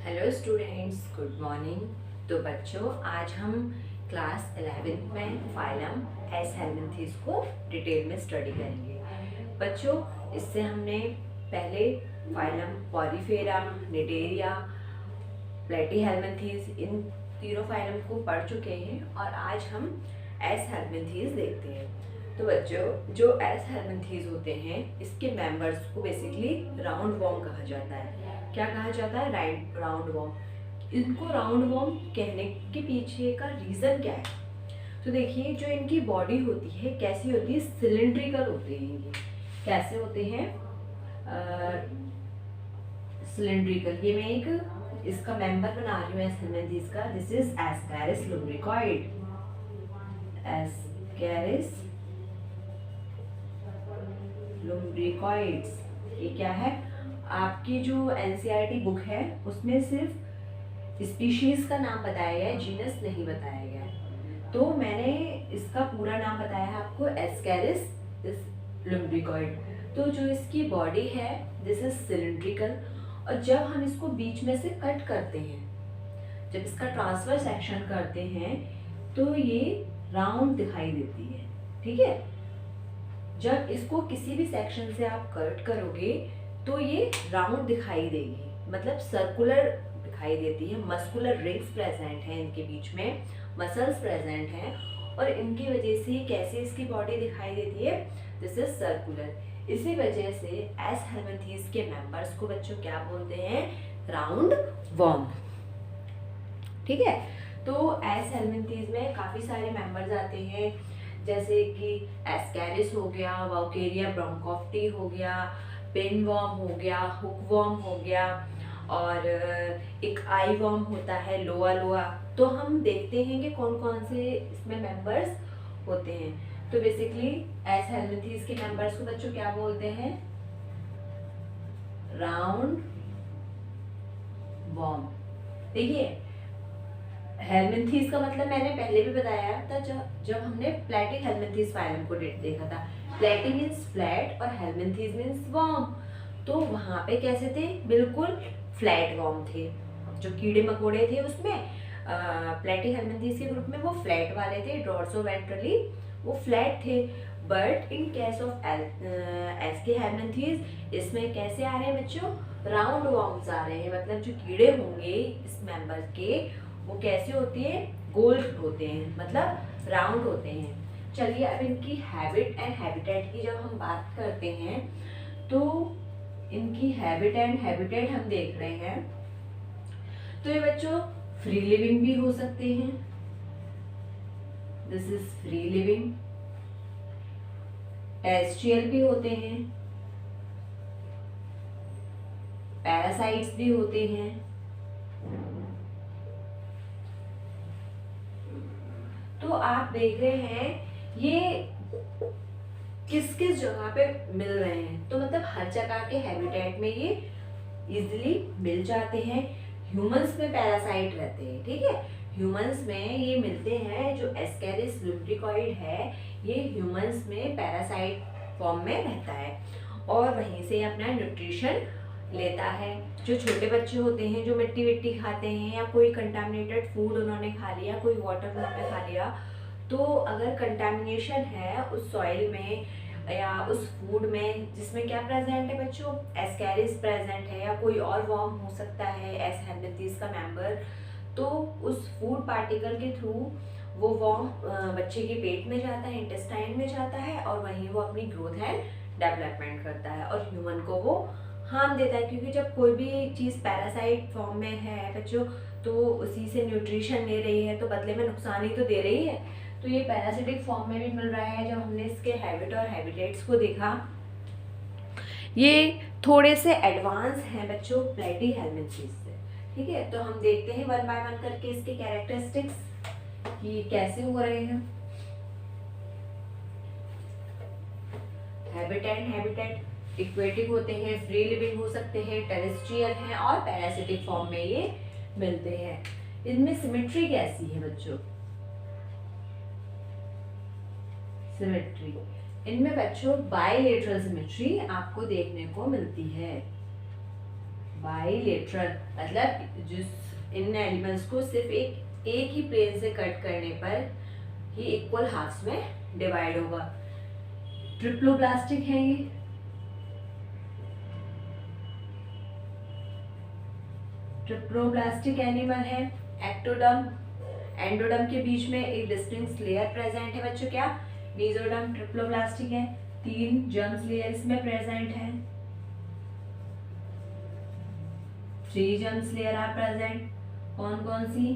Hello students, good morning. तो बच्चों, आज हम क्लास 11th में फाइलम एस हेल्मिन्थीज को डिटेल में स्टडी करेंगे। बच्चों, इससे हमने पहले फाइलम पॉलीफेरा, निटेरिया, प्लेटीहेल्मिन्थीज इन तीनों फाइलम को पढ़ चुके हैं और आज हम एस हेल्मिन्थीज देखते हैं। तो बच्चों, जो एस हेल्मिन्थीज होते हैं इसके मेंबर्स को बेसिकली राउंड वॉर्म कहा जाता है। क्या कहा जाता है? Round warm. इनको राउंड वॉर्म कहने के पीछे का रीजन क्या है? तो देखिए, जो इनकी बॉडी होती है कैसी होती है? सिलेंड्रिकल होते हैं। ये कैसे होते हैं? सिलेंड्रिकल। ये मैं एक इसका मेंबर बना रही हूँ एस का। This is Ascaris lumbricoid. Ascaris lumbricoides. ये क्या है? आपकी जो एनसीईआरटी बुक है उसमें सिर्फ स्पीशीज का नाम बताया गया है, जीनस नहीं बताया गया है। तो मैंने इसका पूरा नाम बताया है आपको, एस्केरिस लुम्ब्रिकॉइड। तो जो इसकी बॉडी है दिस इज सिलिंड्रिकल, और जब हम इसको बीच में से कट करते हैं, जब इसका ट्रांसफर सेक्शन करते हैं तो ये राउंड दिखाई देती है। ठीक है, जब इसको किसी भी सेक्शन से आप कट करोगे तो ये राउंड दिखाई देगी, मतलब सर्कुलर दिखाई देती है। मस्कुलर रिंग्स प्रेजेंट हैं इनके बीच में, मसल्स प्रेजेंट हैं, और इनकी वजह से कैसे इसकी बॉडी दिखाई देती है? This is circular. इसी वजह से एस हेल्मिन्थीज के मेंबर्स को बच्चों क्या बोलते हैं? Round warm. ठीक है, तो एस हेल्मिन्थीज में काफी सारे मेंबर्स आते हैं, जैसे कि एस्केरिस हो गया, वाउकेरिया ब्रोंकोफ्टी हो गया, पेन वॉर्म हो गया, हुक वॉर्म हो गया, और एक आई वॉर्म होता है, लोआ लोआ। तो हम देखते हैं कि कौन कौन से इसमें मेंबर्स होते हैं। तो बेसिकली एस हेल्मिन्थीज के मेंबर्स को बच्चों क्या बोलते हैं? Round warm. देखिए, हेल्मिन्थीज का मतलब मैंने पहले भी बताया था जब हमने प्लेटीहेल्मिन्थीज फाइलम को देखा था। प्लेटी मीन्स फ्लैट और हेल्मिन्थीज मीन्स वॉर्म। तो वहां पे कैसे थे? बिल्कुल फ्लैट वॉर्म थे। जो कीड़े मकोड़े थे उसमें प्लेटीहेल्मिन्थीज के ग्रुप में वो फ्लैट वाले थे, डोर्सोवेंट्रली वो फ्लैट थे। But in case of aschelminthes इसमें कैसे आ रहे हैं बच्चों? राउंड वॉर्म्स आ रहे हैं। मतलब जो कीड़े होंगे इस मेंबर के वो कैसे होते हैं? गोल होते हैं, मतलब राउंड होते हैं। चलिए, अब इनकी हैबिट एंड हैबिटेट की जब हम बात करते हैं तो इनकी हैबिट एंड हैबिटेट हम देख रहे हैं। तो ये बच्चों फ्री लिविंग भी हो सकते हैं। This is free living. Terrestrial भी होते हैं, पैरासाइट्स भी होते हैं। तो आप देख रहे हैं ये किस किस जगह पे मिल रहे हैं। तो मतलब हर जगह के हैबिटेट में ये इजीली मिल जाते हैं। ह्यूमंस में पैरासाइट रहते हैं। ठीक है, ह्यूमंस में ये मिलते हैं। जो एस्केरिस लुम्ब्रिकॉइड है ये ह्यूमंस में पैरासाइट फॉर्म में रहता है और वहीं से अपना न्यूट्रिशन लेता है। जो छोटे बच्चे होते हैं जो मिट्टी विट्टी खाते हैं या कोई कंटामिनेटेड फूड उन्होंने खा लिया, कोई वाटर उन्होंने खा लिया, तो अगर कंटामिनेशन है उस सॉइल में या उस फूड में जिसमें क्या प्रेजेंट है बच्चों? एस्केरिस प्रेजेंट है, या कोई और वॉर्म हो सकता है एस हेल्मिन्थीज का मेंबर, तो उस फूड पार्टिकल के थ्रू वो वॉर्म बच्चे के पेट में जाता है, इंटेस्टाइन में जाता है, और वहीं वो अपनी ग्रोथ एंड डेवलपमेंट करता है और ह्यूमन को वो हार्म देता है। क्योंकि जब कोई भी चीज़ पैरासाइट फॉर्म में है बच्चों तो उसी से न्यूट्रिशन ले रही है, तो बदले में नुकसान ही तो दे रही है। तो ये पैरासिटिक फॉर्म में भी मिल रहा है। जब हमने इसके हैबिट और हैबिटेट्स को देखा, ये थोड़े से एडवांस हैं बच्चों प्लेटीहेल्मिन्थीज से। ठीक है, तो हम देखते हैं वन बाय वन करके इसके कैरेक्टरिस्टिक्स कि कैसे हो रहे हैं। हैबिट एंड हैबिटेट इक्वेटिक होते हैं, फ्री लिविंग हो सकते हैं, टेरेस्ट्रियल हैं और पैरासिटिक फॉर्म में ये मिलते हैं। इनमें सिमेट्री कैसी है बच्चों? सिमेट्री, इनमें बच्चों बायलेटरल सिमेट्री आपको देखने को मिलती है। बाइलेटरल मतलब जिस इन एनिमल्स को सिर्फ एक ही प्लेन से कट करने पर ही इक्वल हाफ्स में डिवाइड होगा। ट्रिप्लोब्लास्टिक है ये। ट्रिप्लोब्लास्टिक एनिमल है। एक्टोडर्म एंडोडर्म के बीच में एक डिस्टिंक्ट लेयर प्रेजेंट है बच्चों, क्या मेसोडर्म ट्रिप्लोब्लास्टिक है। 3 जर्म्स लेयर्स में प्रेजेंट है। 3 जर्म्स लेयर आर प्रेजेंट। कौन कौन सी?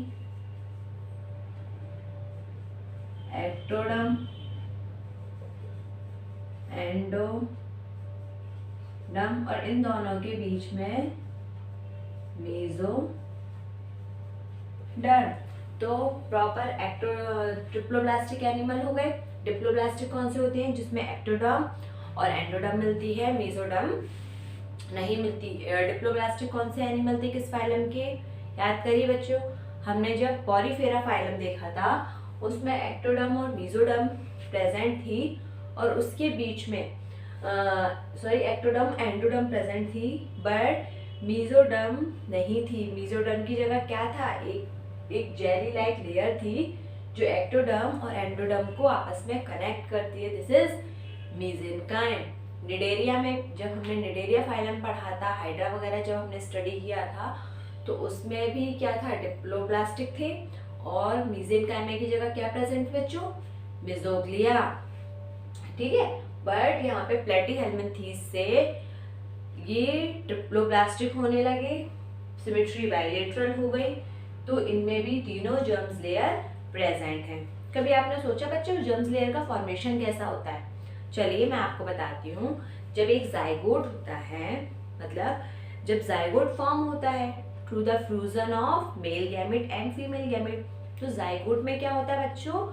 एक्टोडर्म, एंडोडर्म और इन दोनों के बीच में मेसोडर्म। तो प्रॉपर ट्रिप्लोब्लास्टिक एनिमल हो गए। डिप्लोब्लास्टिक कौन से होते हैं? जिसमें एक्टोडर्म और एंडोडर्म मिलती है, मेसोडर्म नहीं मिलती। डिप्लोब्लास्टिक कौन से एनिमल थे, किस फाइलम के? याद करिए बच्चों, हमने जब पॉरीफेरा फाइलम देखा था उसमें एक्टोडर्म और मेसोडर्म प्रेजेंट थी और उसके बीच में एक्टोडर्म एंडोडर्म प्रेजेंट थी बट मेसोडर्म नहीं थी। मेसोडर्म की जगह क्या था? एक जेली लाइक लेयर थी जो एक्टोडर्म और एंडोडर्म को आपस में कनेक्ट करती है। This is mesenchyme. निडेरिया में जब हमने निडेरिया फाइलम पढ़ा था, हाइड्रा वगैरह जब हमने स्टडी किया था तो उसमें भी क्या था? डिप्लोब्लास्टिक थे और मेसेनकाइम की जगह क्या प्रेजेंट बच्चों? मेसोग्लिया। ठीक है, बट यहाँ पे प्लेटीहेल्मिन्थीस से ये ट्रिप्लोब्लास्टिक होने लगे, सिमेट्री बाइलेटरल हो गई, तो इनमें भी तीनों जर्म्स लेयर प्रेजेंट हैं। कभी आपने सोचा बच्चों जर्म्स लेयर का फॉर्मेशन कैसा होता है? चलिए मैं आपको बताती हूँ। जब एक जाइगोट होता है, मतलब जब जाइगोट फॉर्म होता है through the fusion of male gamete and female gamete, तो जाइगोट में क्या होता है बच्चों?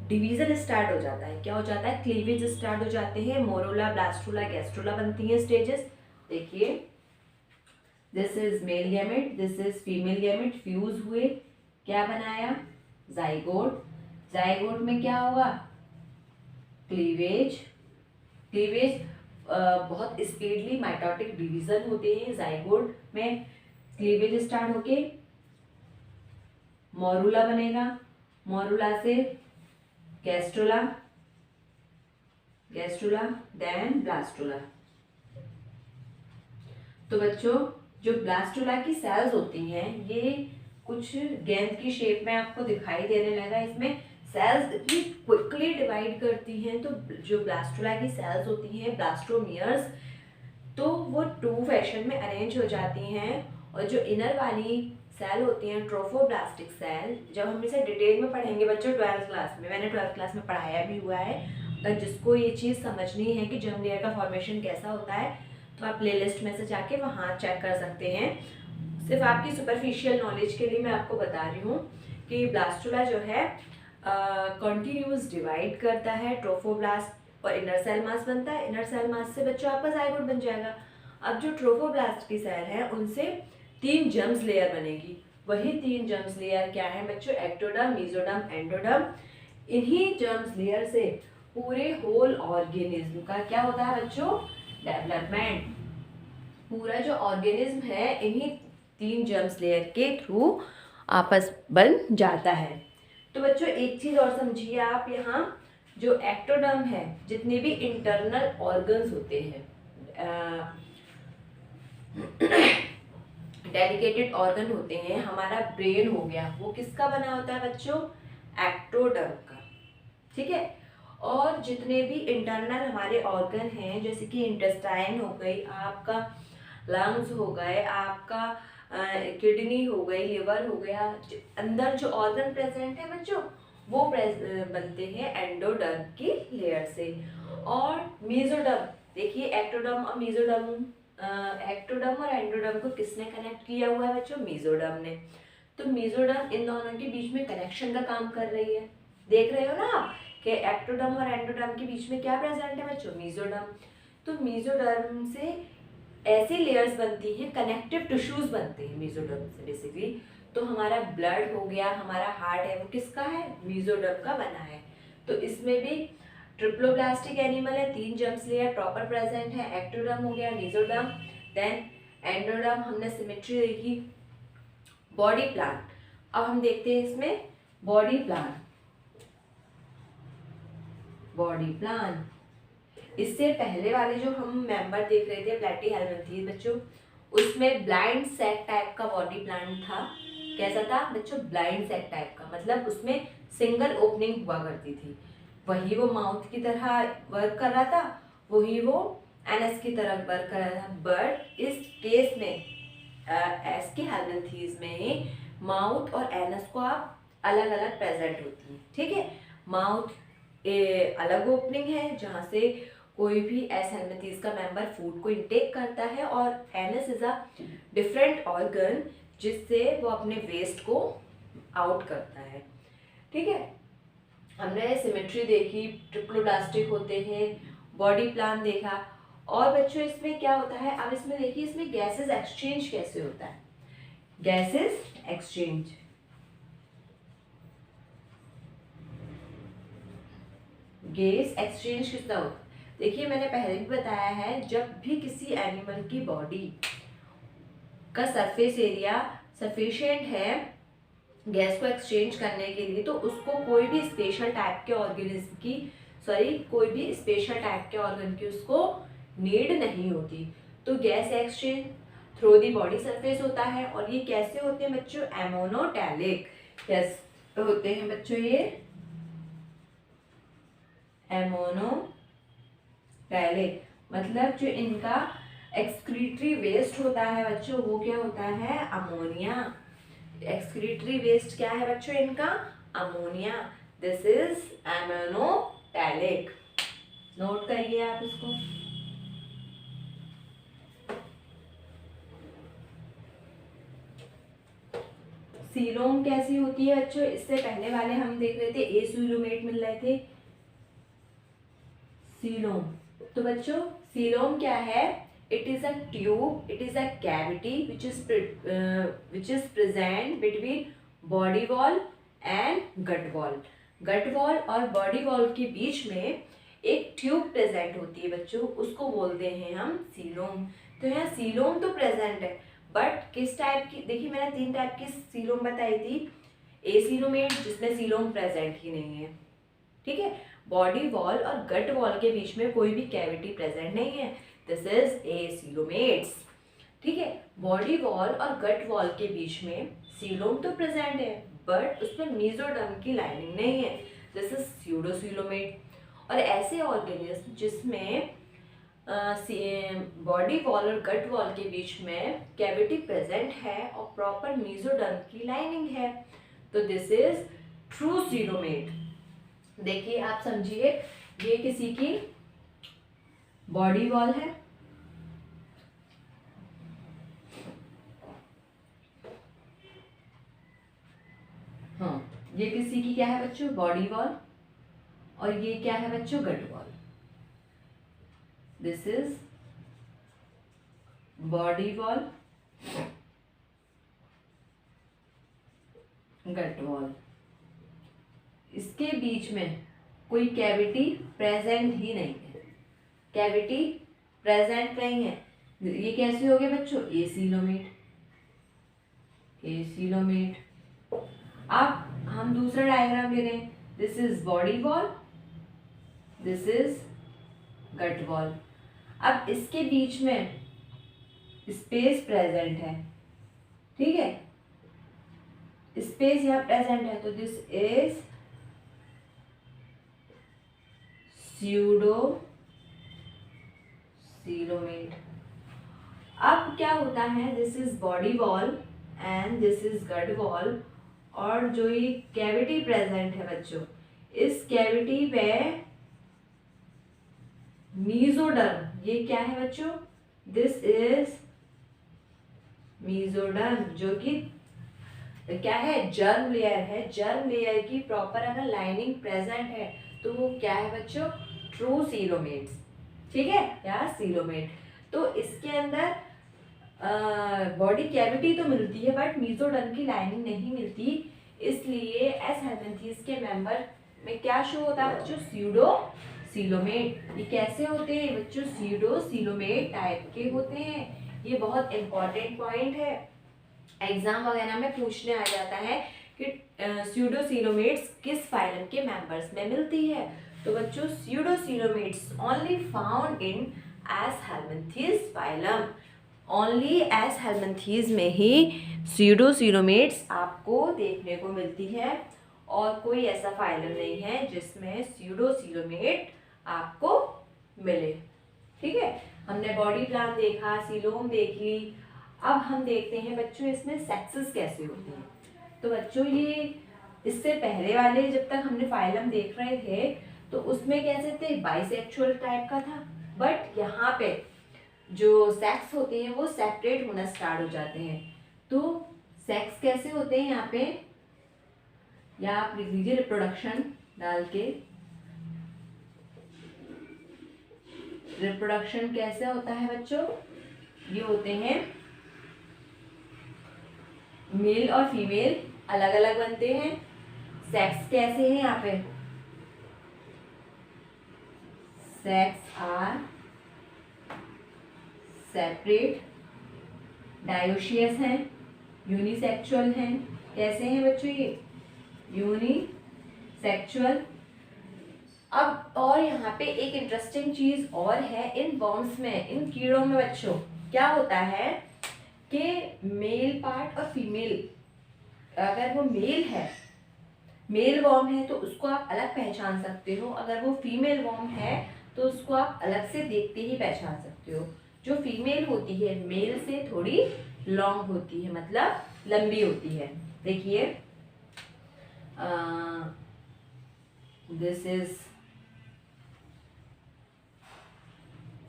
डिवीजन स्टार्ट हो जाता है। क्या हो जाता है? क्लीवेज स्टार्ट हो जाते हैं। मोरोला, ब्लास्टुला, गैस्ट्रुला बनती हैं स्टेजेस। देखिए, this is male gamete, this is female gamete, fuse हुए, क्या बनाया? जाइगोट। जाइगोट में क्या होगा? क्लीवेज। क्लीवेज बहुत स्पीडली माइटोटिक डिवीजन होते हैं जाइगोट में। क्लीवेज स्टार्ट होके मोरूला बनेगा, मोरूला से गैस्ट्रुला, गैस्ट्रुला देन ब्लास्टुला। तो बच्चों जो ब्लास्टुला की सेल्स होती हैं ये कुछ गेंद की शेप में आपको दिखाई देने लगा। इसमें सेल्स इतनी क्विकली डिवाइड करती हैं, तो जो ब्लास्टुला की सेल्स होती हैं ब्लास्टोमियर्स, तो वो 2 फैशन में अरेंज हो जाती हैं। और जो इनर वाली सेल होती हैं ट्रोफोब्लास्टिक सेल, जब हम इसे डिटेल में पढ़ेंगे बच्चों 12th क्लास में, मैंने 12th क्लास में पढ़ाया भी हुआ है। अगर जिसको ये चीज़ समझनी है कि जर्म लेयर का फॉर्मेशन कैसा होता है तो आप प्लेलिस्ट में से जाके वहाँ चेक कर सकते हैं। सिर्फ आपकी सुपरफिशियल नॉलेज के लिए मैं आपको बता रही हूँ कि ब्लास्टुला जो है कंटिन्यूस डिवाइड करता है। ट्रोफोब्लास्ट और इनर सेल मास बनता है। इनर सेल मास से बच्चों आपका जाइगोट बन जाएगा। अब जो ट्रोफोब्लास्ट की सेल है उनसे 3 जर्म्स लेयर बनेगी। वही 3 जर्म्स लेयर क्या है बच्चों? Ectoderm, mesoderm, endoderm. इन्हीं जर्म्स लेयर से पूरे होल ऑर्गेनिज्म का क्या होता है बच्चों? डेवलपमेंट। पूरा जो ऑर्गेनिज्म है इन्हीं 3 जर्म्स लेयर के थ्रू आपस बन जाता है। तो बच्चों एक चीज और समझिए आप, यहाँ जो एक्टोडर्म है, जितने भी इंटरनल ऑर्गन्स होते हैं, डेडिकेटेड ऑर्गन होते हैं, हमारा ब्रेन हो गया, वो किसका बना होता है बच्चों? एक्टोडर्म का। ठीक है, और जितने भी इंटरनल हमारे ऑर्गन हैं जैसे कि इंटेस्टाइन हो गई, आपका लंग्स हो गए, आपका किडनी हो गई, लिवर हो गया, अंदर जो ऑर्गन प्रेजेंट है बच्चों वो बनते हैं एंडोडर्म की लेयर से। और मेसोडर्म, देखिए एक्टोडर्म और मेसोडर्म, एक्टोडर्म और एंडोडर्म को किसने कनेक्ट किया हुआ है बच्चों? मेसोडर्म ने। तो मेसोडर्म इन दोनों के बीच में कनेक्शन का काम कर रही है। देख रहे हो ना आप कि एक्टोडर्म और एंडोडर्म के बीच में क्या प्रेजेंट है बच्चों? मेसोडर्म। तो मेसोडर्म से ऐसी लेयर्स बनती हैं, कनेक्टिव टिश्यूज बनते हैं मेसोडर्म से बेसिकली। तो हमारा ब्लड हो गया, हमारा हार्ट है, वो किसका है? मेसोडर्म का बना है। तो इसमें भी ट्रिप्लोब्लास्टिक एनिमल है, 3 जर्म्स लेयर प्रॉपर प्रेजेंट है। एक्टोडर्म हो गया, मेसोडर्म, देन एंडोडर्म हमने सिमेट्री देखी। बॉडी प्लान, अब हम देखते हैं इसमें बॉडी प्लान। बॉडी प्लान, इससे पहले वाले जो हम मेंबर देख रहे थे प्लेटीहेल्मिन्थेस बच्चों, उसमें ब्लाइंड सैक टाइप का बॉडी प्लान था। कैसा था बच्चों? ब्लाइंड सैक टाइप का, मतलब उसमें सिंगल ओपनिंग हुआ करती थी। वही वो माउथ की तरह वर्क कर रहा था, वही वो एनस की तरह वर्क कर रहा था। बट इस केस में एस्कीहेल्मिन्थेस में माउथ और एनस को आप अलग अलग प्रेजेंट होती है। ठीक है, माउथ अलग ओपनिंग है जहाँ से कोई भी एस्कीहेल्मिन्थेस का मेंबर फूड को इंटेक करता है, और anus is a different organ जिससे वो अपने वेस्ट को आउट करता है। ठीक है, हमने सिमेट्री देखी, ट्रिप्लोप्लास्टिक होते हैं, बॉडी प्लान देखा। और बच्चों इसमें क्या होता है, अब इसमें देखिए इसमें गैसेस एक्सचेंज कैसे होता है। गैसेस एक्सचेंज, गैस एक्सचेंज कितना होता है? देखिए मैंने पहले भी बताया है, जब भी किसी एनिमल की बॉडी का सरफेस एरिया सफिशिएंट है गैस को एक्सचेंज करने के लिए, तो उसको कोई भी स्पेशल टाइप के ऑर्गेनिज्म की कोई भी स्पेशल टाइप के ऑर्गन की उसको नीड नहीं होती। तो gas exchange through the body surface होता है। और ये कैसे होते हैं बच्चों? एमोनोटैलिक। कैसे होते हैं बच्चों ये? एमोनोटैलिक, मतलब जो इनका एक्सक्रीटरी वेस्ट होता है बच्चों, वो क्या होता है? अमोनिया। एक्सक्रीटरी वेस्ट क्या है बच्चों इनका? Ammonia. This is ammonotelic. Note करिए आप इसको। सीलोम कैसी होती है बच्चों? इससे पहले वाले हम देख रहे थे एसीलोमेट मिल रहे थे। सीलोम, तो बच्चों सीलोम क्या है? It is a tube, it is a cavity which is present between body wall and gut wall. Gut wall और body wall के बीच में एक ट्यूब प्रेजेंट होती है बच्चों, उसको बोलते हैं हम सीलोम। तो यहाँ सीलोम तो प्रेजेंट है, बट किस टाइप की? देखिए मैंने 3 टाइप की सीलोम बताई थी। एसीलोमेट जिसमें सीलोम प्रेजेंट ही नहीं है। ठीक है, बॉडी वॉल और गट वॉल के बीच में कोई भी कैविटी प्रेजेंट नहीं है। This is acoelomates. ठीक है, बॉडी वॉल और गट वॉल के बीच में सीलोम तो प्रेजेंट है, बट उसमें मेसोडर्म की लाइनिंग नहीं है। This is pseudocoelomate. और ऐसे ऑर्गेनिज्म जिसमें बॉडी वॉल और गट वॉल के बीच में कैविटी प्रेजेंट है और प्रॉपर मेसोडर्म की लाइनिंग है, तो दिस इज ट्रू सीलोमेट। देखिए आप समझिए, ये किसी की बॉडी वॉल है, हाँ ये किसी की क्या है बच्चों? Body wall. और ये क्या है बच्चों? Gut wall. This is body wall, gut wall. इसके बीच में कोई कैविटी प्रेजेंट ही नहीं है। कैविटी प्रेजेंट नहीं है। ये कैसे हो गया बच्चों? एसीलोमेट। एसीलोमेट। अब हम दूसरा डायग्राम ले रहे हैं। This is body wall, this is gut wall. अब इसके बीच में स्पेस प्रेजेंट है। ठीक है, स्पेस यहाँ प्रेजेंट है, तो दिस इज स्यूडोसीलोमेट। अब क्या होता है? This is body wall and this is gut wall, और जो ये कैविटी प्रेजेंट है बच्चों, इस कैविटी पे मेसोडर्म, ये क्या है बच्चों? दिस इज मेसोडर्म, जो कि क्या है? जर्म लेयर है। जर्म लेयर की प्रॉपर अगर लाइनिंग प्रेजेंट है तो वो क्या है बच्चों? True coelomates. ठीक है, या सीलोमेट। तो इसके अंदर बॉडी कैविटी तो मिलती है, बट मेसोडर्म की लाइनिंग नहीं मिलती। इसलिए एस्कीहेल्मिन्थेस के मेंबर में क्या शो होता है बच्चों? स्यूडोसीलोमेट। ये कैसे होते हैं बच्चों? स्यूडोसीलोमेट टाइप के होते हैं। ये बहुत इंपॉर्टेंट पॉइंट है, एग्जाम वगैरह में पूछने आ जाता है कि स्यूडोसीलोमेट्स किस फाइलम के मेंबर्स में मिलती है। तो बच्चों pseudocoelomates only found in aschelminthes phylum, only aschelminthes में ही स्यूडोसीलोमेट्स आपको देखने को मिलती है और कोई ऐसा फाइलम नहीं है जिसमें स्यूडोसीलोमेट आपको मिले। ठीक है, हमने बॉडी प्लान देखा, सीलोम देख ली। अब हम देखते हैं बच्चों इसमें सेक्सेस कैसे होते हैं। तो बच्चों ये इससे पहले वाले जब तक हमने फाइलम देख रहे थे तो उसमें कैसे थे, बाइसेक्सुअल टाइप का था, बट यहाँ पे जो सेक्स होते हैं वो सेपरेट होना स्टार्ट हो जाते हैं। तो सेक्स कैसे होते हैं यहाँ पे, या आप लिख लीजिए रिप्रोडक्शन डाल के, रिप्रोडक्शन कैसे होता है बच्चों, ये होते हैं मेल और फीमेल अलग अलग बनते हैं। सेक्स कैसे है यहाँ पे, सेक्स आर सेपरेट, डायोशियस हैं, यूनिसेक्सुअल हैं। कैसे हैं बच्चों ये, यूनिसेक्सुअल। अब और यहाँ पे एक इंटरेस्टिंग चीज और है, इन वर्म्स में, इन कीड़ों में बच्चों क्या होता है कि मेल पार्ट और फीमेल, अगर वो मेल है, मेल वर्म है तो उसको आप अलग पहचान सकते हो, अगर वो फीमेल वर्म है तो उसको आप अलग से देखते ही पहचान सकते हो। जो फीमेल होती है मेल से थोड़ी लॉन्ग होती है, मतलब लंबी होती है। देखिए this is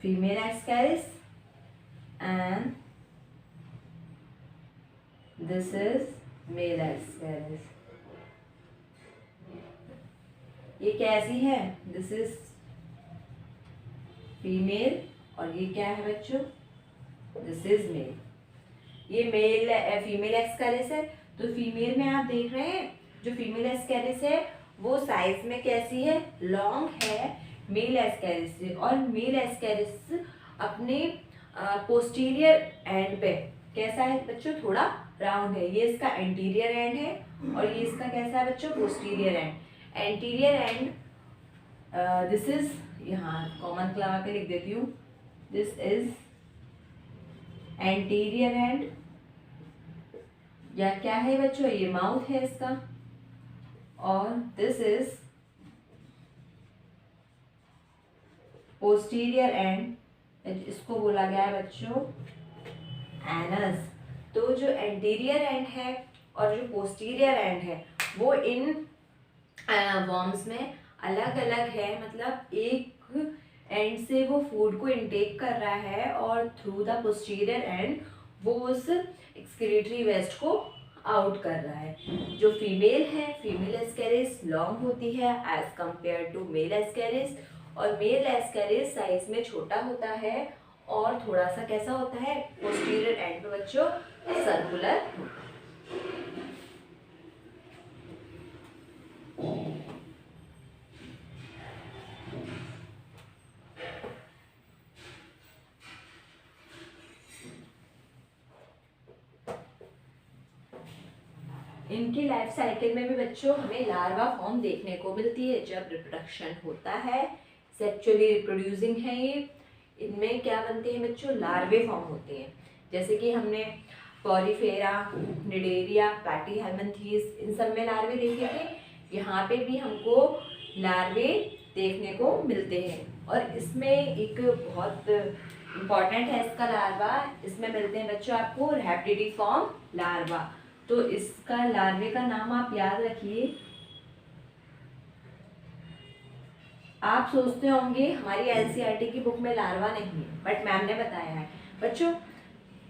female Ascaris and this is male Ascaris. ये कैसी है, दिस इज फीमेल और ये क्या है बच्चों, दिस इज मेल। ये मेल फीमेल एस्केरिस है। तो फीमेल में आप देख रहे हैं जो फीमेल एस्केरिस है वो साइज में कैसी है, लॉन्ग है मेल एस्केरिस से, और मेल एस्केरिस अपने पोस्टीरियर एंड पे कैसा है बच्चों, थोड़ा राउंड है। ये इसका एंटीरियर एंड है और ये इसका कैसा है बच्चों, posterior and. Anterior and this is, यहाँ कॉमन लगा के लिख देती हूँ, दिस इज एंटीरियर एंड, या क्या है बच्चों, ये माउथ है इसका, और दिस इज पोस्टीरियर एंड, इसको बोला गया है बच्चों एनस। तो जो एंटीरियर एंड है और जो पोस्टीरियर एंड है वो इन वर्म्स में अलग अलग है, मतलब एक एंड से वो फूड को इनटेक कर रहा है और थ्रू द पोस्टीरियर एंड वो उस एक्सक्रीटरी वेस्ट को आउट कर रहा है। जो फीमेल है, फीमेल एस्केरिस लॉन्ग होती है as compare to male ascaris, और मेल एस्केरिस साइज में छोटा होता है और थोड़ा सा कैसा होता है, पोस्टीरियर एंड पे बच्चों सर्कुलर। इनकी लाइफ साइकिल में भी बच्चों हमें लार्वा फॉर्म देखने को मिलती है जब रिप्रोडक्शन होता है, सेक्सुअली रिप्रोड्यूसिंग है ये। इनमें क्या बनते हैं बच्चों, लार्वे फॉर्म होते हैं। जैसे कि हमने पॉलीफेरा, निडेरिया, प्लैटीहेल्मिन्थेस, इन सब में लार्वे देखे थे। यहाँ पे भी हमको लार्वे देखने को मिलते हैं और इसमें एक बहुत इम्पॉर्टेंट है इसका लार्वा, इसमें मिलते हैं बच्चों आपको रैप्टिडिफॉर्म लार्वा। तो इसका लार्वे का नाम आप याद रखिए। आप सोचते होंगे हमारी एनसीईआरटी की बुक में लार्वा नहीं है, बट मैम ने बताया है बच्चों।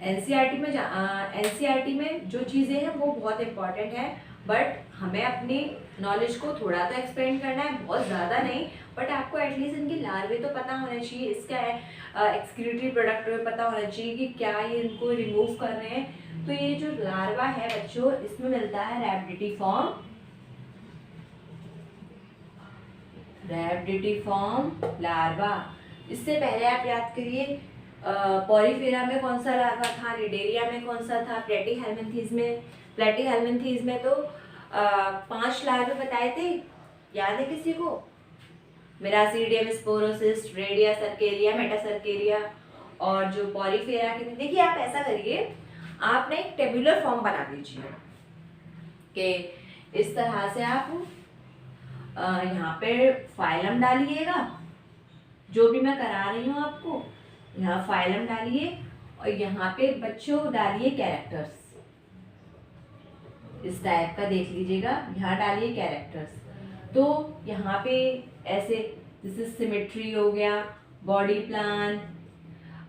एनसीईआरटी में जो चीज़ें हैं वो बहुत इंपॉर्टेंट है, बट हमें अपनी नॉलेज को थोड़ा तो एक्सपेंड करना है, बहुत ज़्यादा नहीं, बट आपको एटलीस्ट इनके लार्वे तो पता होना चाहिए, इसका एक्सक्रीटरी प्रोडक्ट पता होना चाहिए कि क्या ये इनको रिमूव कर रहे हैं। तो ये जो लार्वा है बच्चों इसमें मिलता है रैप्टिडिफॉर्म लार्वा। इससे पहले आप याद करिए पॉरीफेरा में कौन सा लार्वा था, निडेरिया में कौन सा था, प्लेटीहेल्मिन्थीज में तो 5 लार्वे बताए थे, याद है किसी को? मिरासीडियम, स्पोरोसिस्ट, रेडिया सर्केरिया, मेटासर्केरिया। और जो पॉरीफेरा के, देखिए आप ऐसा करिए, आपने एक टेबुलर फॉर्म बना दीजिए कि इस तरह से आप यहाँ पे फाइलम डालिएगा, जो भी मैं करा रही हूँ आपको, यहाँ फाइलम डालिए और यहाँ पे बच्चों डालिए कैरेक्टर्स, इस टाइप का देख लीजिएगा, यहाँ डालिए कैरेक्टर्स। तो यहाँ पे ऐसे जैसे सिमेट्री हो गया, बॉडी प्लान,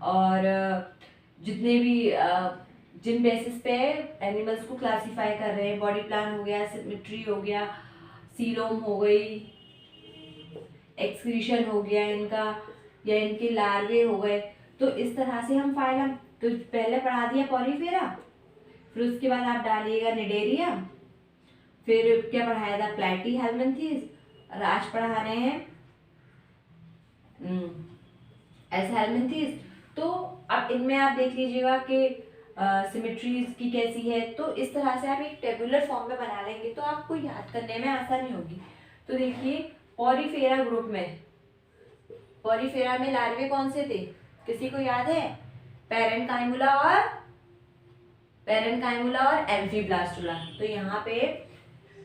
और जितने भी जिन बेसिस पे एनिमल्स को क्लासिफाई कर रहे हैं, बॉडी प्लान हो गया, सिमेट्री हो गया, सीलोम हो गई, एक्सक्रीशन हो गया इनका, या इनके लार्वे हो गए, तो इस तरह से हम फाइलम, तो पहले पढ़ा दिया पॉलीफेरा, फिर उसके बाद आप डालिएगा निडेरिया, फिर क्या पढ़ाया था, प्लैटीहेल्मिन्थीज, और आज पढ़ा रहे हैं एसहेल्मिन्थीज। तो अब इनमें आप देख लीजिएगा कि सिमेट्रीज की कैसी है, तो इस तरह से आप एक टेबुलर फॉर्म में बना लेंगे तो आपको याद करने में आसानी होगी। तो देखिए पॉरीफेरा ग्रुप में, पॉरीफेरा में लार्वे कौन से थे, किसी को याद है? पैरेन्काइमुला और एम्फीब्लास्टुला। तो यहाँ पे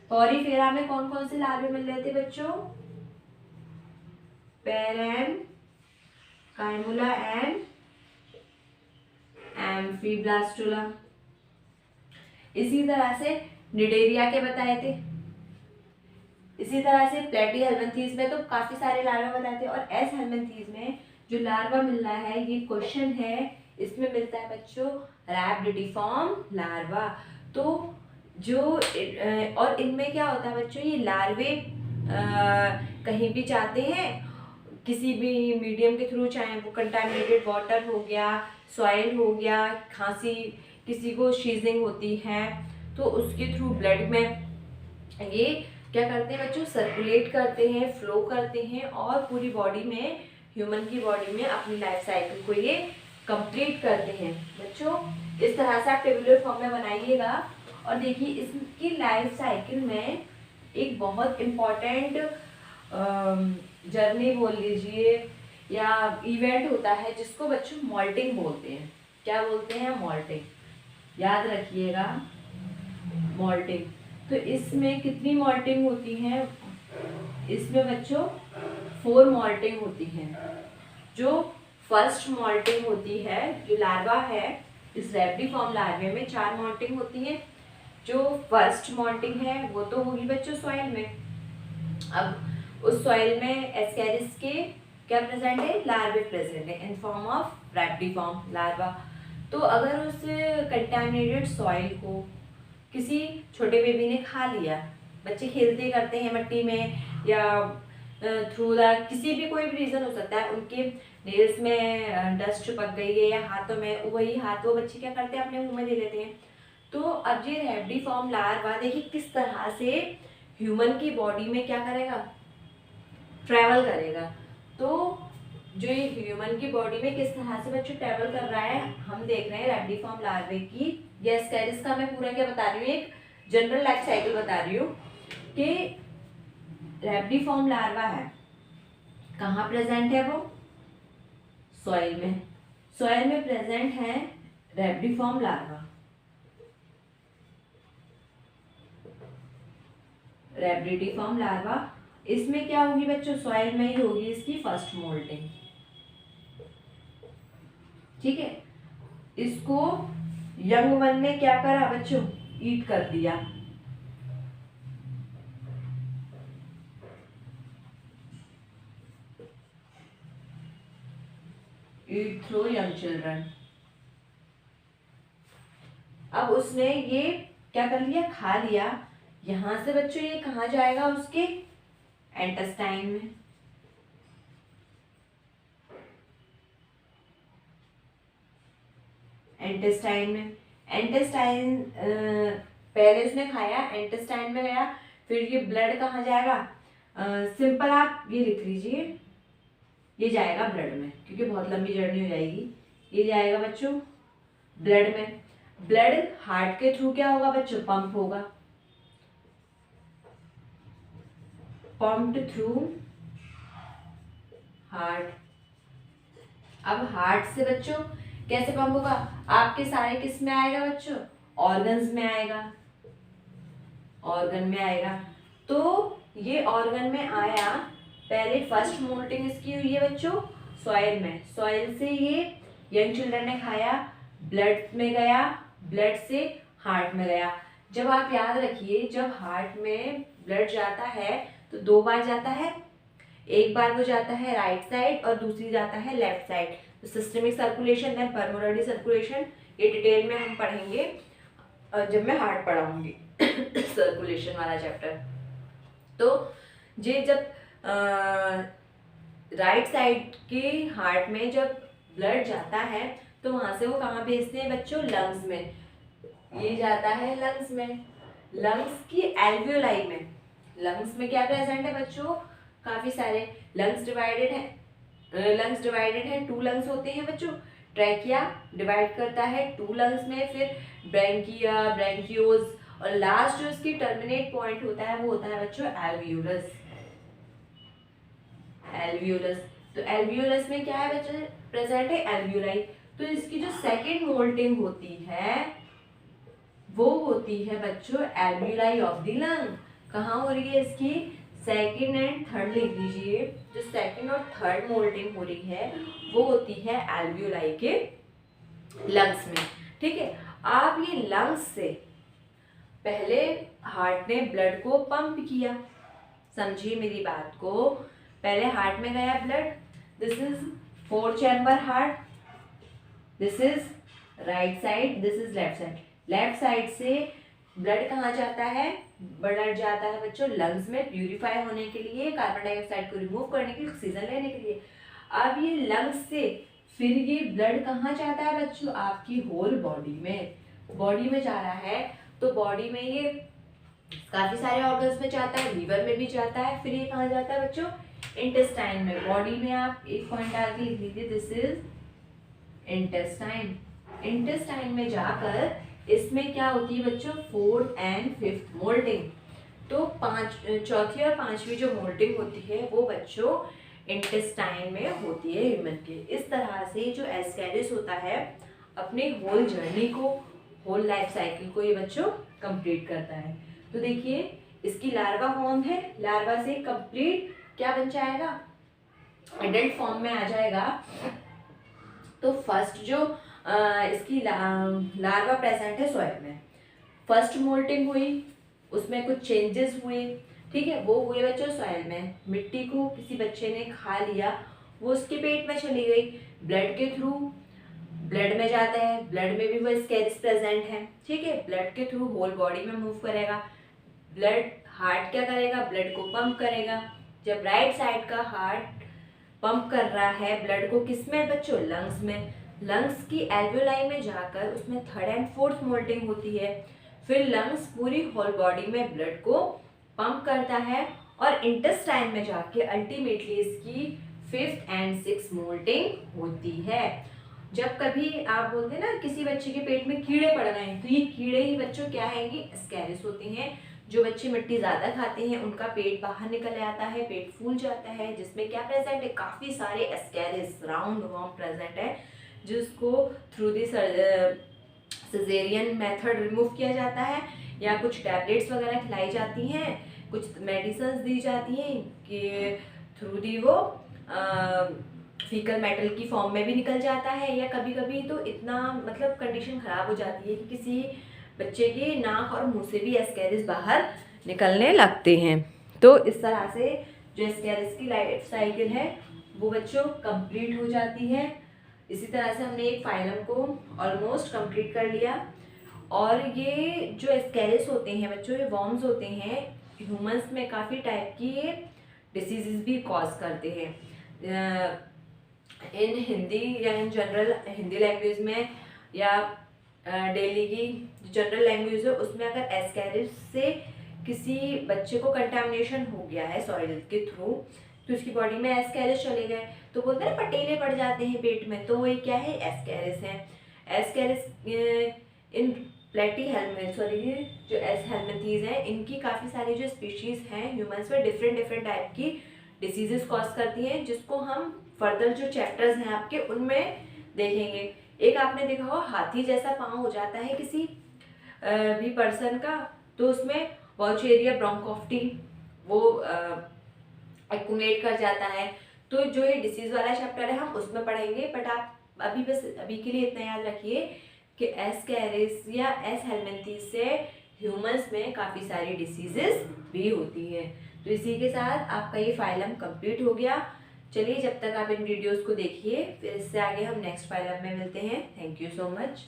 पॉरीफेरा में कौन कौन से लार्वे मिल रहे थे बच्चों? पैरेन्काइमुला एंड एम्फीब्लास्टुला। इसी तरह से निडेरिया के बताए थे, इसी तरह से प्लैटीहेल्मिन्थीज में तो काफी सारे लार्वा बताए थे, और एसहेल्मिन्थीज में जो लार्वा मिल रहा है, ये क्वेश्चन है, इसमें मिलता है बच्चों रैप्टिडिफॉर्म लार्वा। तो जो और इनमें क्या होता है बच्चों, ये लार्वे कहीं भी जाते हैं, किसी भी मीडियम के थ्रू, चाहे वो कंटामिनेटेड वाटर हो गया, सॉइल हो गया, खांसी, किसी को शीजिंग होती है तो उसके थ्रू ब्लड में ये क्या करते हैं बच्चों, सर्कुलेट करते हैं, फ्लो करते हैं, और पूरी बॉडी में, ह्यूमन की बॉडी में अपनी लाइफ साइकिल को ये कंप्लीट करते हैं बच्चों। इस तरह से आप टेबुलर फॉर्म में बनाइएगा। और देखिए इसकी लाइफ साइकिल में एक बहुत इम्पॉर्टेंट जर्नी बोल लीजिए या इवेंट होता है, जिसको बच्चों मॉल्टिंग बोलते हैं। क्या बोलते हैं? मॉल्टिंग, याद रखिएगा, मॉल्टिंग। तो इसमें कितनी मॉल्टिंग होती है? इसमें बच्चों 4 मॉल्टिंग होती हैं। जो फर्स्ट मॉल्टिंग होती है, जो लार्वा है, इस रैप्टिफॉर्म लार्वे में 4 मॉल्टिंग होती है। जो फर्स्ट मॉल्टिंग है वो तो होगी बच्चों सॉइल में। अब उस सॉइल में एस्केरिस के क्या प्रेजेंट है? लार्वे प्रेजेंट है इन फॉर्म ऑफ रैप्टिफॉर्म लार्वा। तो अगर उस कंटामिनेटेड सॉइल को किसी छोटे बेबी ने खा लिया, बच्चे खेलते करते हैं मिट्टी में, या थ्रू द किसी भी कोई भी रीज़न हो सकता है, उनके नेल्स में डस्ट चिपक गई है या हाथों में, वही हाथ वो बच्चे क्या करते हैं अपने मुंह में ले लेते हैं। तो अब ये रैप्टिफॉर्म लार्वा देखिए किस तरह से ह्यूमन की बॉडी में क्या करेगा, ट्रैवल करेगा। तो जो ये ह्यूमन की बॉडी में किस तरह से बच्चों ट्रैवल कर रहा है, हम देख रहे हैं रैप्टिफॉर्म लार्वे की। ये एस्केरिस का मैं पूरा क्या बता रही हूँ, एक जनरल लाइफ साइकिल बता रही हूँ कि रैप्टिफॉर्म लार्वा है, कहाँ प्रेजेंट है वो? सॉइल में। सॉइल में प्रेजेंट है रैप्टिफॉर्म लार्वा। रैप्टिफॉर्म लार्वा, इसमें क्या होगी बच्चों? सॉइल में ही होगी इसकी फर्स्ट मोल्टिंग। ठीक है, इसको यंग वन ने क्या करा बच्चों? ईट कर दिया। ईट थ्रू यंग चिल्ड्रन। अब उसने ये क्या कर लिया? खा लिया। यहां से बच्चों ये कहाँ जाएगा? उसके इंटेस्टाइन में। इंटेस्टाइन में, इंटेस्टाइन पहले उसने खाया, इंटेस्टाइन में गया, फिर ये ब्लड कहाँ जाएगा? सिंपल आप ये लिख लीजिए, ये जाएगा ब्लड में, क्योंकि बहुत लंबी जर्नी हो जाएगी। ये जाएगा बच्चों ब्लड में। ब्लड हार्ट के थ्रू क्या होगा बच्चों, पंप होगा, पंप्ड थ्रू हार्ट। अब हार्ट से बच्चों कैसे पंप होगा, आपके सारे किस में आएगा बच्चों, ऑर्गन्स में आएगा, ऑर्गन में आएगा। तो ये ऑर्गन में आया, पहले फर्स्ट मोल्टिंग इसकी हुई है बच्चों सॉइल में, सॉइल से ये यंग चिल्ड्रन ने खाया, ब्लड में गया, ब्लड से हार्ट में गया। जब आप याद रखिए, जब हार्ट में ब्लड जाता है तो 2 बार जाता है, एक बार वो जाता है राइट साइड और दूसरी जाता है लेफ्ट साइड। तो systemic circulation then pulmonary circulation, ये डिटेल में हम पढ़ेंगे जब मैं हार्ट पढ़ाऊंगी सर्कुलेशन वाला चैप्टर। तो ये जब राइट साइड के हार्ट में जब ब्लड जाता है तो वहां से वो कहाँ भेजते हैं बच्चों, लंग्स में। ये जाता है लंग्स में, लंग्स की एल्वियोलाई में। लंग्स में क्या प्रेजेंट है बच्चों, काफी सारे लंग्स डिवाइडेड है, लंग्स डिवाइडेड है, 2 लंग्स होते हैं बच्चों। ट्रैकिया डिवाइड करता है 2 लंग्स में, फिर ब्रैंकिया, ब्रैंकियोज, और लास्ट जो इसकी टर्मिनेट पॉइंट होता है वो होता है बच्चों एल्वियोलस। एल्वियोलस, तो एल्वियोलस में क्या है बच्चों प्रेजेंट है, एल्वियोलाई। तो इसकी जो सेकंड मोल्टिंग होती है वो होती है बच्चों एल्वियोलाई ऑफ द लंग। कहाँ हो रही है इसकी, सेकंड एंड थर्ड लिख लीजिए। जो सेकंड और थर्ड मोल्टिंग हो रही है वो होती है एल्वियोलाई के लंग्स में। ठीक है, आप ये लंग्स से पहले हार्ट ने ब्लड को पंप किया, समझिए मेरी बात को। पहले हार्ट में गया blood, this is 4 chamber heart, this is right side, this is left side. Left side से ब्लड कहाँ जाता है, ब्लड जाता है बच्चों लंग्स में, प्यूरिफाई होने के लिए, कार्बन डाइऑक्साइड को रिमूव करने के लिए, ऑक्सीजन लेने के लिए। अब ये लंग्स से फिर ये ब्लड कहाँ जाता है बच्चों, आपकी होल बॉडी में, बॉडी में जा रहा है। तो बॉडी में ये काफी सारे ऑर्गन्स में जाता है, लीवर में भी जाता है, फिर ये कहाँ जाता है बच्चों, इंटेस्टाइन में। बॉडी में आप एक पॉइंट डाल के लिख लीजिए, दिस इज इंटेस्टाइन। इंटेस्टाइन में जाकर इसमें क्या होती है बच्चों, 4th and 5th मोल्टिंग। तो चौथी और 5वीं जो मोल्टिंग होती है वो बच्चों इंटेस्टाइन में होती है ह्यूमन के। इस तरह से जो एस्केरिस होता है अपने होल जर्नी को, होल लाइफ साइकिल को ये बच्चों कंप्लीट करता है। तो देखिए इसकी लार्वा फॉर्म है, लार्वा से कंप्लीट क्या बन जाएगा, एडल्ट फॉर्म में आ जाएगा। तो फर्स्ट जो इसकी लार्वा प्रेजेंट है सॉइल में, फर्स्ट मोल्टिंग हुई, उसमें कुछ चेंजेस हुए, ठीक है, वो हुए बच्चों सॉइल में। मिट्टी को किसी बच्चे ने खा लिया, वो उसके पेट में चली गई, ब्लड के थ्रू ब्लड में जाता है, ब्लड में भी वो एस्केरिस प्रेजेंट है, ठीक है, ब्लड के थ्रू होल बॉडी में मूव करेगा। ब्लड, हार्ट क्या करेगा, ब्लड को पंप करेगा। जब राइट साइड का हार्ट पंप कर रहा है ब्लड को, किस में बच्चों, लंग्स में। लंग्स की एल्वियोलाई में जाकर उसमें 3rd and 4th मोल्टिंग होती है। फिर लंग्स पूरी होल बॉडी में ब्लड को पंप करता है और इंटेस्टाइन में जाके अल्टीमेटली इसकी 5th and 6th मोल्टिंग होती है। जब कभी आप बोलते हैं ना किसी बच्चे के पेट में कीड़े पड़ गए हैं, तो ये कीड़े ही बच्चों क्या हैंगे, एस्केरिस होते हैं। जो बच्चे मिट्टी ज़्यादा खाते हैं उनका पेट बाहर निकल आता है, पेट फूल जाता है, जिसमें क्या प्रेजेंट है, काफ़ी सारे एस्केरिस राउंड वर्म प्रेजेंट है, जिसको through the caesarean method remove किया जाता है, या कुछ टैबलेट्स वगैरह खिलाई जाती हैं, कुछ मेडिसिन दी जाती हैं कि थ्रू दी वो फीकल मेटल की फॉर्म में भी निकल जाता है, या कभी कभी तो इतना मतलब कंडीशन ख़राब हो जाती है कि किसी बच्चे के नाक और मुंह से भी एस्केरिस बाहर निकलने लगते हैं। तो इस तरह से जो एस्केरिस की लाइफ साइकिल है वो बच्चों कंप्लीट हो जाती है। इसी तरह से हमने एक फाइलम को ऑलमोस्ट कंप्लीट कर लिया। और ये जो एस्केरिस होते हैं बच्चों, ये वॉर्म्स होते हैं, ह्यूमंस में काफ़ी टाइप की डिसीजेस भी कॉज करते हैं। इन हिंदी या इन जनरल हिंदी लैंग्वेज में या डेली की जो जनरल लैंग्वेज है उसमें अगर एस्केरिस से किसी बच्चे को कंटामिनेशन हो गया है सॉइल के थ्रू, तो उसकी बॉडी में एस्केरिस चले गए, तो बोलते हैं ना पटेले पड़ जाते हैं पेट में, तो वो ये क्या है, एस्केरिस है। एस्केरिस इन प्लेटी हेलमेट, सॉरी जो एस हेलमेंथीज हैं, इनकी काफ़ी सारी जो स्पीशीज़ हैं ह्यूमंस में डिफरेंट डिफरेंट टाइप की डिसीजेस कॉज करती हैं, जिसको हम फर्दर जो चैप्टर्स हैं आपके उनमें देखेंगे। एक आपने देखा होगा हाथी जैसा पाँव हो जाता है किसी भी पर्सन का, तो उसमें वॉचेरिया ब्रोंकोफ्टी वो एक्यूमुलेट कर जाता है। तो जो ये डिसीज वाला चैप्टर है हम उसमें पढ़ेंगे, बट आप अभी बस अभी के लिए इतना याद रखिए कि एस्केरिस या एस हेलमेंथीज से ह्यूमंस में काफ़ी सारी डिसीजेस भी होती है। तो इसी के साथ आपका ये फाइलम कंप्लीट हो गया। चलिए जब तक आप इन वीडियोस को देखिए, फिर इससे आगे हम नेक्स्ट फाइलम में मिलते हैं। Thank you so much.